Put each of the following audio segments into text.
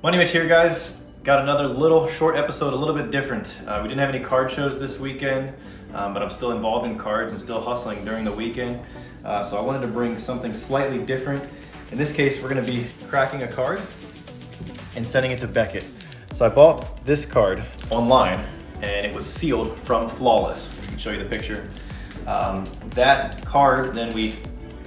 Money Mitch here, guys. Got another little short episode, a little bit different. We didn't have any card shows this weekend, but I'm still involved in cards and still hustling during the weekend. So I wanted to bring something slightly different. In this case, we're gonna be cracking a card and sending it to Beckett. So I bought this card online and it was sealed from Flawless. I can show you the picture. That card, then we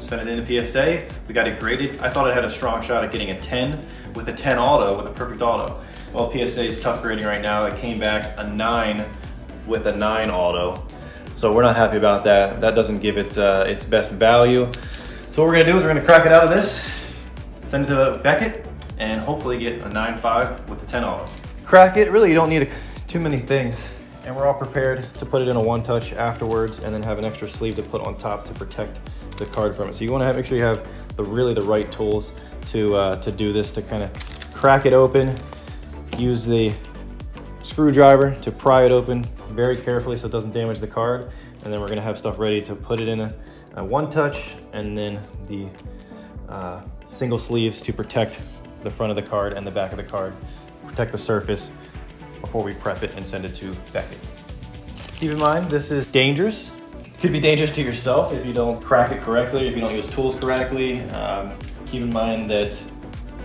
sent it into PSA. We got it graded. I thought I had a strong shot at getting a 10 with a 10 auto, with a perfect auto. Well, PSA is tough grading right now. It came back a 9 with a 9 auto. So we're not happy about that. That doesn't give it its best value. So what we're gonna do is we're gonna crack it out of this, send it to Beckett, and hopefully get a 9.5 with a 10 auto. Crack it, really you don't need too many things. And we're all prepared to put it in a one touch afterwards and then have an extra sleeve to put on top to protect the card from it. So you wanna make sure you have the right tools to do this, to kind of crack it open. Use the screwdriver to pry it open very carefully so it doesn't damage the card. And then we're gonna have stuff ready to put it in a one touch, and then the single sleeves to protect the front of the card and the back of the card, protect the surface before we prep it and send it to Beckett. Keep in mind, this is dangerous. It could be dangerous to yourself if you don't crack it correctly, if you don't use tools correctly. Keep in mind that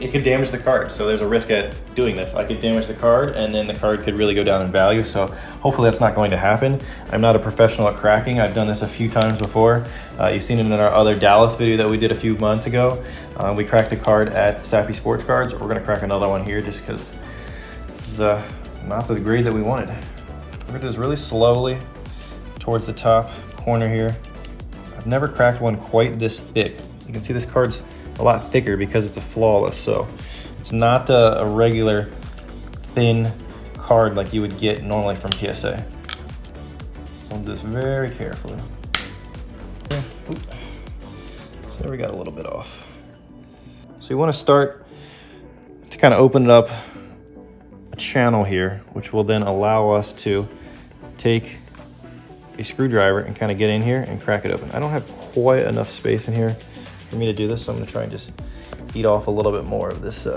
it could damage the card, so there's a risk at doing this. I could damage the card and then the card could really go down in value, so hopefully that's not going to happen. I'm not a professional at cracking. I've done this a few times before. You've seen it in our other Dallas video that we did a few months ago. We cracked a card at Sappy Sports Cards. We're gonna crack another one here just because this is not the grade that we wanted. We're gonna do this really slowly towards the top corner here. I've never cracked one quite this thick. You can see this card's a lot thicker because it's a Flawless, so it's not a regular thin card like you would get normally from PSA. So I'll do this very carefully. Okay. So there we got a little bit off. So you want to start to kind of open it up a channel here, which will then allow us to take a screwdriver and kind of get in here and crack it open. I don't have quite enough space in here for me to do this, so I'm gonna try and just eat off a little bit more of this.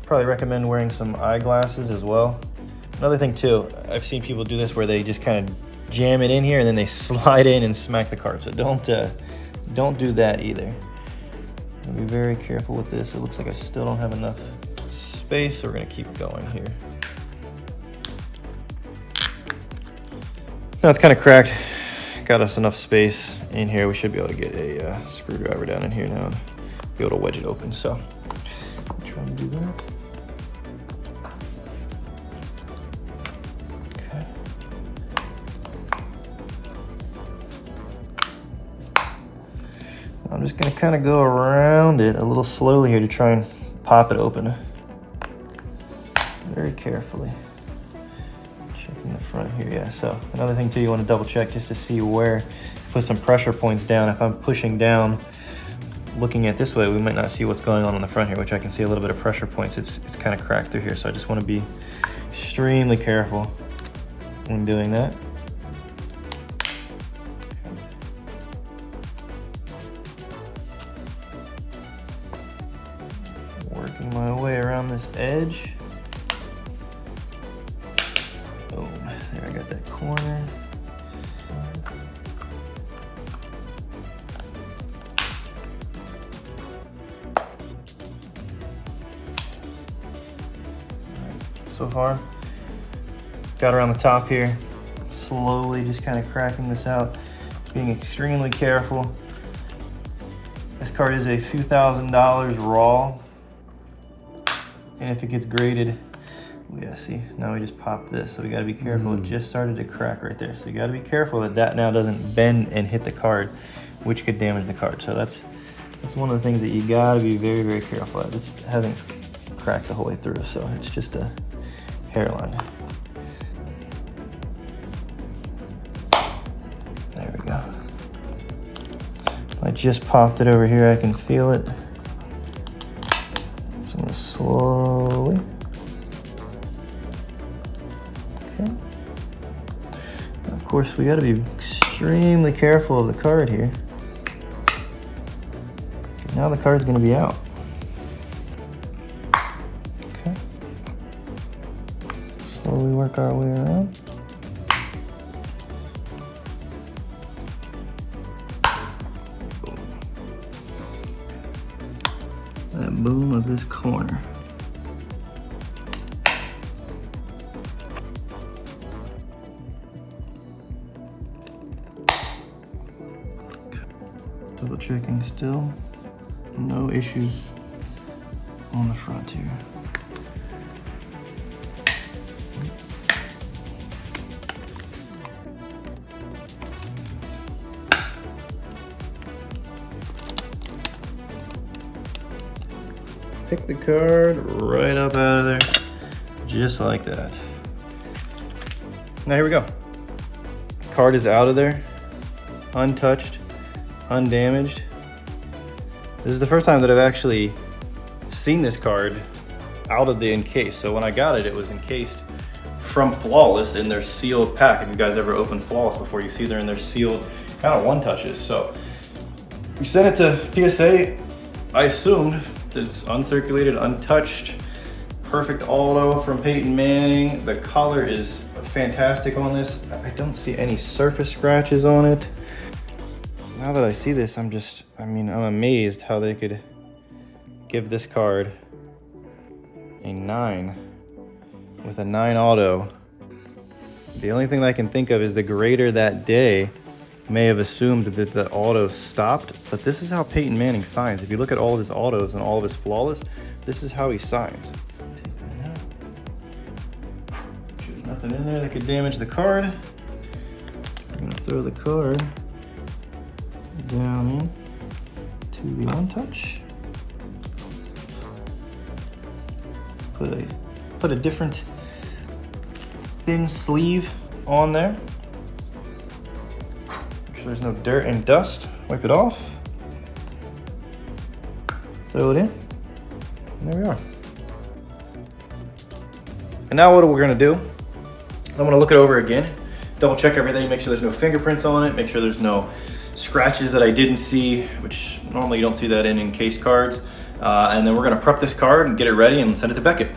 Probably recommend wearing some eyeglasses as well. Another thing too, I've seen people do this where they just kind of jam it in here and then they slide in and smack the card. So don't do that either. Be very careful with this. It looks like I still don't have enough space, so we're gonna keep going here. Now it's kind of cracked. Got us enough space in here. We should be able to get a screwdriver down in here now and be able to wedge it open. So I'm trying to do that. Okay. I'm just gonna kind of go around it a little slowly here to try and pop it open. Very carefully. Checking the front here, yeah. So another thing too, you want to double check just to see where, put some pressure points down. If I'm pushing down, looking at this way, we might not see what's going on the front here, which I can see a little bit of pressure points. It's kind of cracked through here, so I just want to be extremely careful when doing that. Working my way around this edge. Boom, there, I got that corner. So far, got around the top here, slowly just kind of cracking this out, being extremely careful. This card is a few $1,000s raw, and if it gets graded, yeah, see, now we just popped this, so we got to be careful. It just started to crack right there, so you got to be careful that that now doesn't bend and hit the card, which could damage the card. So that's one of the things that you got to be very, very careful of. It hasn't cracked the whole way through, so it's just a hairline. There we go. I just popped it over here. I can feel it. So I'm gonna slowly. Okay. Of course, we got to be extremely careful of the card here. Now the card's gonna be out. Okay. Slowly work our way around. Boom. That boom of this corner. Double checking still. No issues on the front here. Pick the card right up out of there, just like that. Now here we go. Card is out of there, untouched, undamaged. This is the first time that I've actually seen this card out of the encase. So when I got it, it was encased from Flawless in their sealed pack. If you guys ever opened Flawless before, you see they're in their sealed kind of one touches. So we sent it to PSA. I assumed that it's uncirculated, untouched, perfect auto from Peyton Manning. The color is fantastic on this. I don't see any surface scratches on it. Now that I see this, I'm amazed how they could give this card a 9 with a 9 auto. The only thing I can think of is the grader that day may have assumed that the auto stopped, but this is how Peyton Manning signs. If you look at all of his autos and all of his Flawless, this is how he signs. There's nothing in there that could damage the card. I'm gonna throw the card down in to the one touch. Put a different thin sleeve on there. Make sure there's no dirt and dust. Wipe it off. Throw it in. And there we are. And now what we're gonna do, I'm gonna look it over again, double check everything, make sure there's no fingerprints on it, make sure there's no scratches that I didn't see, which normally you don't see that in encased cards. And then we're gonna prep this card and get it ready and send it to Beckett.